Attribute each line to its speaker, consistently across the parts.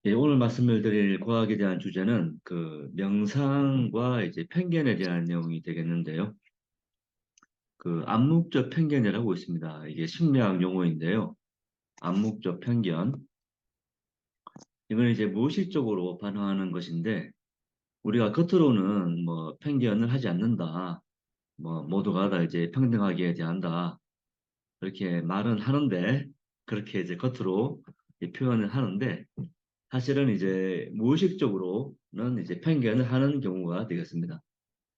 Speaker 1: 예, 오늘 말씀을 드릴 과학에 대한 주제는 그 명상과 이제 편견에 대한 내용이 되겠는데요. 그 암묵적 편견이라고 있습니다. 이게 심리학 용어인데요. 암묵적 편견. 이건 이제 무의식적으로 반응하는 것인데 우리가 겉으로는 뭐 편견을 하지 않는다. 뭐 모두가 다 이제 평등하게 대한다. 그렇게 말은 하는데 그렇게 이제 겉으로 이 표현을 하는데 사실은 이제 무의식적으로는 이제 편견을 하는 경우가 되겠습니다.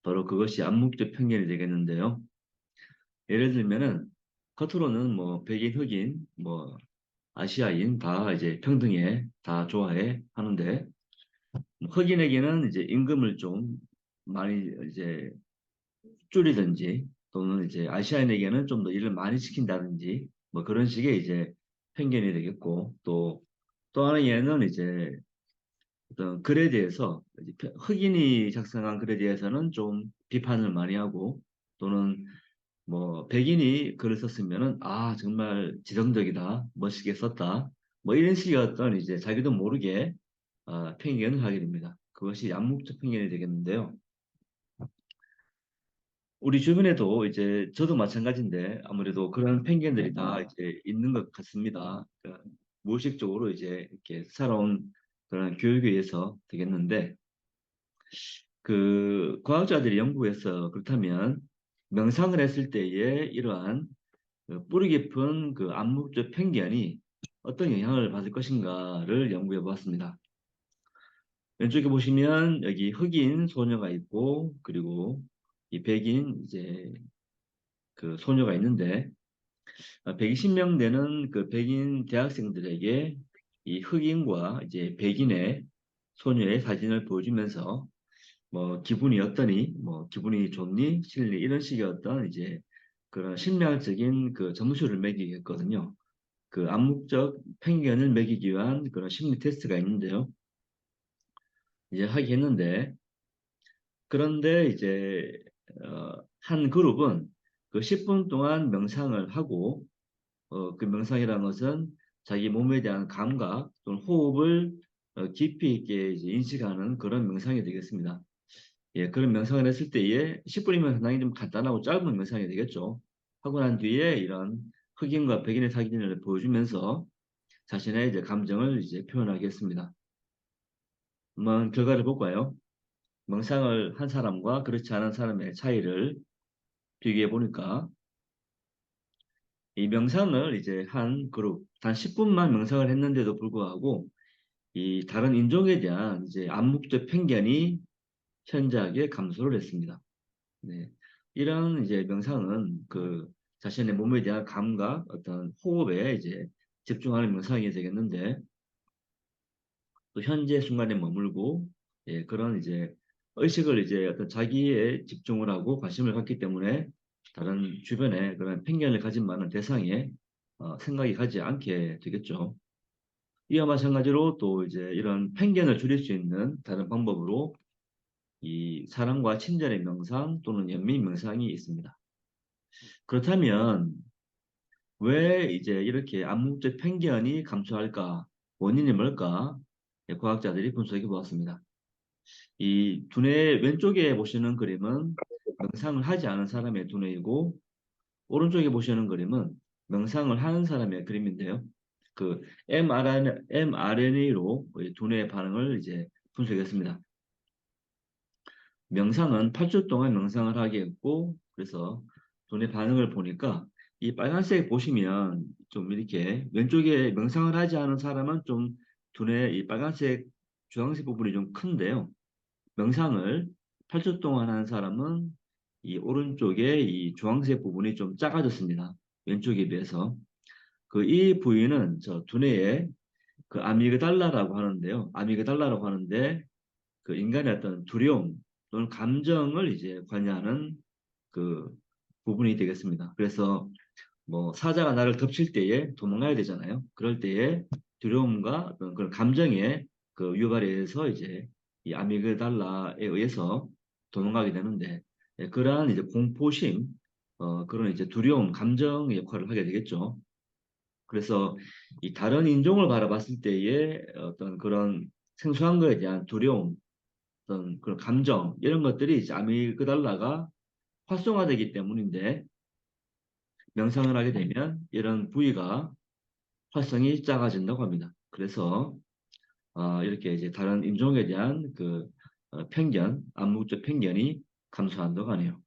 Speaker 1: 바로 그것이 암묵적 편견이 되겠는데요. 예를 들면은 겉으로는 뭐 백인, 흑인, 뭐 아시아인 다 이제 평등해, 다 좋아해 하는데 뭐 흑인에게는 이제 임금을 좀 많이 이제 줄이든지 또는 이제 아시아인에게는 좀 더 일을 많이 시킨다든지 뭐 그런 식의 이제 편견이 되겠고 또 하나는 이제 어떤 글에 대해서 흑인이 작성한 글에 대해서는 좀 비판을 많이 하고 또는 뭐 백인이 글을 썼으면은 아 정말 지성적이다 멋있게 썼다 뭐 이런 식의 어떤 이제 자기도 모르게 편견을 하게 됩니다. 그것이 암묵적 편견이 되겠는데요. 우리 주변에도 이제 저도 마찬가지인데 아무래도 그런 편견들이 다 이제 있는 것 같습니다. 그러니까 무의식적으로 이제 이렇게 살아온 그런 교육에 의해서 되겠는데 그 과학자들이 연구해서 그렇다면 명상을 했을 때에 이러한 그 뿌리 깊은 그 암묵적 편견이 어떤 영향을 받을 것인가를 연구해 보았습니다. 왼쪽에 보시면 여기 흑인 소녀가 있고 그리고 이 백인 이제 그 소녀가 있는데 120명 되는 그 백인 대학생들에게 이 흑인과 이제 백인의 소녀의 사진을 보여주면서 뭐 기분이 어떠니, 뭐 기분이 좋니, 싫니 이런 식의 어떤 이제 그런 심리학적인 그 점수를 매기겠거든요. 그 암묵적 편견을 매기기 위한 그런 심리 테스트가 있는데요. 이제 하게 했는데 그런데 이제 한 그룹은 그 10분 동안 명상을 하고 그 명상이라는 것은 자기 몸에 대한 감각 또는 호흡을 깊이 있게 이제 인식하는 그런 명상이 되겠습니다. 예, 그런 명상을 했을 때에 10분이면 상당히 좀 간단하고 짧은 명상이 되겠죠. 하고 난 뒤에 이런 흑인과 백인의 사진을 보여주면서 자신의 이제 감정을 이제 표현하겠습니다. 한번 결과를 볼까요? 명상을 한 사람과 그렇지 않은 사람의 차이를 비교해 보니까 이 명상을 이제 한 그룹, 단 10분만 명상을 했는데도 불구하고 이 다른 인종에 대한 이제 암묵적 편견이 현저하게 감소를 했습니다. 네. 이런 이제 명상은 그 자신의 몸에 대한 감각, 어떤 호흡에 이제 집중하는 명상이 되겠는데 또 현재 순간에 머물고 예, 그런 이제 의식을 이제 어떤 자기의 집중을 하고 관심을 갖기 때문에 다른 주변에 그런 편견을 가진 많은 대상에 생각이 가지 않게 되겠죠. 이와 마찬가지로 또 이제 이런 편견을 줄일 수 있는 다른 방법으로 이 사랑과 친절의 명상 또는 연민 명상이 있습니다. 그렇다면 왜 이제 이렇게 암묵적 편견이 감소할까? 원인이 뭘까? 예, 과학자들이 분석해 보았습니다. 이 두뇌 왼쪽에 보시는 그림은 명상을 하지 않은 사람의 두뇌이고 오른쪽에 보시는 그림은 명상을 하는 사람의 그림인데요. 그 mRNA로 두뇌의 반응을 이제 분석했습니다. 명상은 8주 동안 명상을 하게 했고 그래서 두뇌 반응을 보니까 이 빨간색 보시면 좀 이렇게 왼쪽에 명상을 하지 않은 사람은 좀 두뇌 이 빨간색 주황색 부분이 좀 큰데요. 명상을 8주 동안 한 사람은 이 오른쪽에 이 주황색 부분이 좀 작아졌습니다. 왼쪽에 비해서. 그 이 부위는 저 두뇌의 그 아미그달라라고 하는데요. 아미그달라라고 하는데 그 인간의 어떤 두려움 또는 감정을 이제 관여하는 그 부분이 되겠습니다. 그래서 뭐 사자가 나를 덮칠 때에 도망가야 되잖아요. 그럴 때에 두려움과 어떤 그런 감정의 그 유발에 의해서 이제 이 아미그달라에 의해서 도망가게 되는데 예, 그러한 이제 공포심 그런 이제 두려움 감정의 역할을 하게 되겠죠. 그래서 이 다른 인종을 바라봤을 때의 어떤 그런 생소한 거에 대한 두려움, 어떤 그런 감정 이런 것들이 이제 아미그달라가 활성화되기 때문인데 명상을 하게 되면 이런 부위가 활성이 작아진다고 합니다. 그래서 이렇게 이제 다른 인종에 대한 그 편견, 암묵적 편견이 감소한다고 하네요.